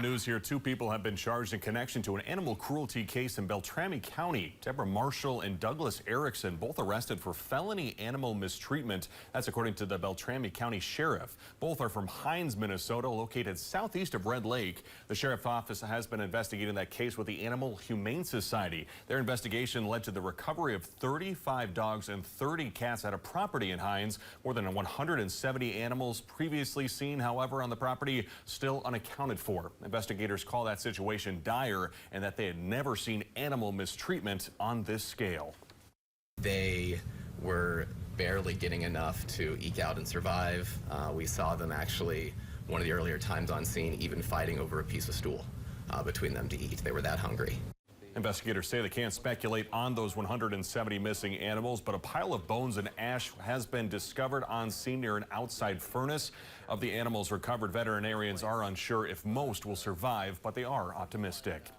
news here. Two people have been charged in connection to an animal cruelty case in Beltrami County. Deborah Marshall and Douglas Erickson, both arrested for felony animal mistreatment. That's according to the Beltrami County Sheriff. Both are from Hines, Minnesota, located southeast of Red Lake. The Sheriff's Office has been investigating that case with the Animal Humane Society. Their investigation led to the recovery of 35 dogs and 30 cats at a property in Hines. More than 170 animals previously seen, however, on the property still unaccounted for. Investigators call that situation dire and that they had never seen animal mistreatment on this scale. They were barely getting enough to eke out and survive. We saw them actually, one of the earlier times on scene, even fighting over a piece of stool between them to eat. They were that hungry. Investigators say they can't speculate on those 170 missing animals, but a pile of bones and ash has been discovered on scene near an outside furnace. Of the animals recovered, veterinarians are unsure if most will survive, but they are optimistic.